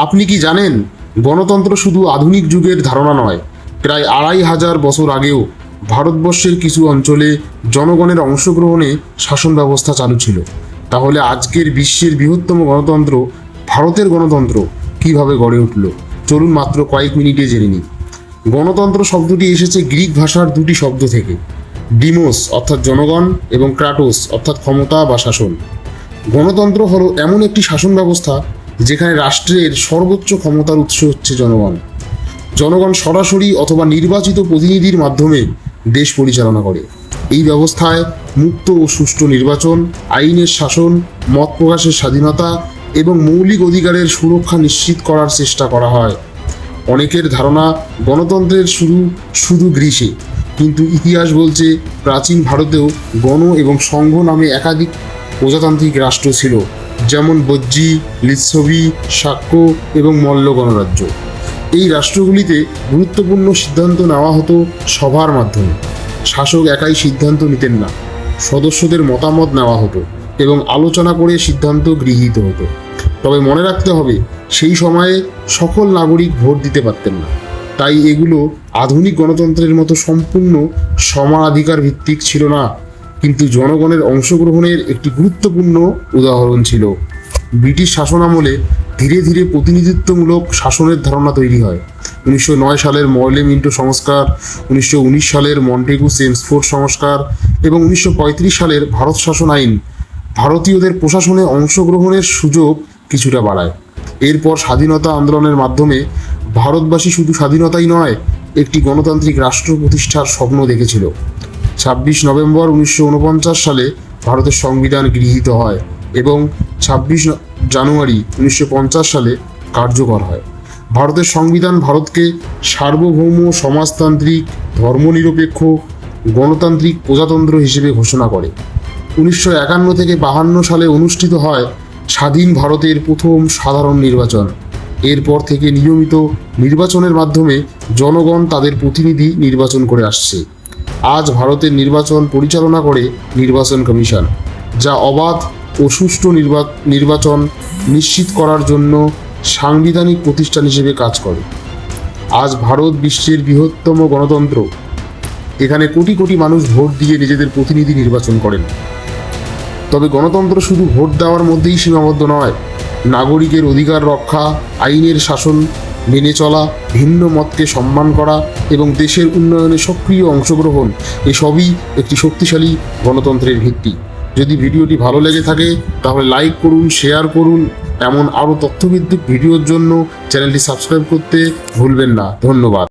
আপনি কি জানেন, গণতন্ত্র শুধু আধুনিক যুগের ধারণা নয়, প্রায় 2500 বছর আগেও ভারতবর্ষের কিছু অঞ্চলে জনগণের অংশগ্রহণে শাসন ব্যবস্থা চালু ছিল। তাহলে আজকের বিশ্বের বৃহত্তম গণতন্ত্র ভারতের গণতন্ত্র কিভাবে গড়ে উঠল, চলুন মাত্র কয়েক মিনিটে জেনে নিই। গণতন্ত্র শব্দটি এসেছে গ্রিক ভাষার দুটি শব্দ থেকে, ডিমোস অর্থাৎ জনগণ এবং ক্রাটোস অর্থাৎ ক্ষমতা বা শাসন। গণতন্ত্র হলো এমন একটি শাসন ব্যবস্থা যেখানে রাষ্ট্রের সর্বোচ্চ ক্ষমতার উৎস হচ্ছে জনগণ। জনগণ সরাসরি অথবা নির্বাচিত প্রতিনিধির মাধ্যমে দেশ পরিচালনা করে। এই ব্যবস্থায় মুক্ত ও সুষ্ঠু নির্বাচন, আইনের শাসন, মত প্রকাশের স্বাধীনতা এবং মৌলিক অধিকারের সুরক্ষা নিশ্চিত করার চেষ্টা করা হয়। অনেকের ধারণা গণতন্ত্রের শুধু গ্রীসে, কিন্তু ইতিহাস বলছে প্রাচীন ভারতেও গণ এবং সংঘ নামে একাধিক প্রজাতান্ত্রিক রাষ্ট্র ছিল, যেমন বজ্জী, লিচ্ছবি, শাক্য এবং মল্ল গণরাজ্য। এই রাষ্ট্রগুলিতে গুরুত্বপূর্ণ সিদ্ধান্ত নেওয়া হতো সভার মাধ্যমে। শাসক একাই সিদ্ধান্ত নিতেন না, সদস্যদের মতামত নেওয়া হতো এবং আলোচনা করে সিদ্ধান্ত গৃহীত হতো। তবে মনে রাখতে হবে, সেই সময়ে সকল নাগরিক ভোট দিতে পারতেন না, তাই এগুলো আধুনিক গণতন্ত্রের মতো সম্পূর্ণ সমানাধিকার ভিত্তিক ছিল না, কিন্তু জনগণের অংশগ্রহণের একটি গুরুত্বপূর্ণ উদাহরণ ছিল। ব্রিটিশ শাসনামলে ধীরে ধীরে প্রতিনিধিত্বমূলক শাসনের ধারণা তৈরি হয়। 1909 সালের মর্লে মিন্টো সংস্কার, 1919 সালের মন্টেগু চেমসফোর্ড সংস্কার এবং 1935 সালের ভারত শাসন আইন ভারতীয়দের প্রশাসনে অংশগ্রহণের সুযোগ কিছুটা বাড়ায়। এরপর স্বাধীনতা আন্দোলনের মাধ্যমে ভারতবাসী শুধু স্বাধীনতাই নয়, একটি গণতান্ত্রিক রাষ্ট্র প্রতিষ্ঠার স্বপ্ন দেখেছিল। 26 নভেম্বর 1949 সালে ভারতের সংবিধান গৃহীত হয় এবং 26 জানুয়ারি 1950 সালে কার্যকর হয়। ভারতের সংবিধান ভারতকে সার্বভৌম, সমাজতান্ত্রিক, ধর্মনিরপেক্ষ, গণতান্ত্রিক প্রজাতন্ত্র হিসেবে ঘোষণা করে। 1951 থেকে 52 সালে অনুষ্ঠিত হয় স্বাধীন ভারতের প্রথম সাধারণ নির্বাচন। এরপর থেকে নিয়মিত নির্বাচনের মাধ্যমে জনগণ তাদের প্রতিনিধি নির্বাচন করে আসছে। আজ ভারতের নির্বাচন পরিচালনা করে নির্বাচন কমিশন, যা অবাধ ও সুষ্ঠু নির্বাচন নিশ্চিত করার জন্য সাংবিধানিক প্রতিষ্ঠান হিসেবে কাজ করে। আজ ভারত বিশ্বের বৃহত্তম গণতন্ত্র। এখানে কোটি কোটি মানুষ ভোট দিয়ে নিজেদের প্রতিনিধি নির্বাচন করেন। তবে গণতন্ত্র শুধু ভোট দেওয়ার মধ্যেই সীমাবদ্ধ নয়। নাগরিকের অধিকার রক্ষা, আইনের শাসন মেনে চলা, ভিন্ন মতকে সম্মান করা এবং দেশের উন্নয়নে সক্রিয় অংশগ্রহণ, এসবই একটি শক্তিশালী গণতন্ত্রের ভিত্তি। যদি ভিডিওটি ভালো লেগে থাকে তাহলে লাইক করুন, শেয়ার করুন। এমন আরও তথ্যভিত্তিক ভিডিওর জন্য চ্যানেলটি সাবস্ক্রাইব করতে ভুলবেন না। ধন্যবাদ।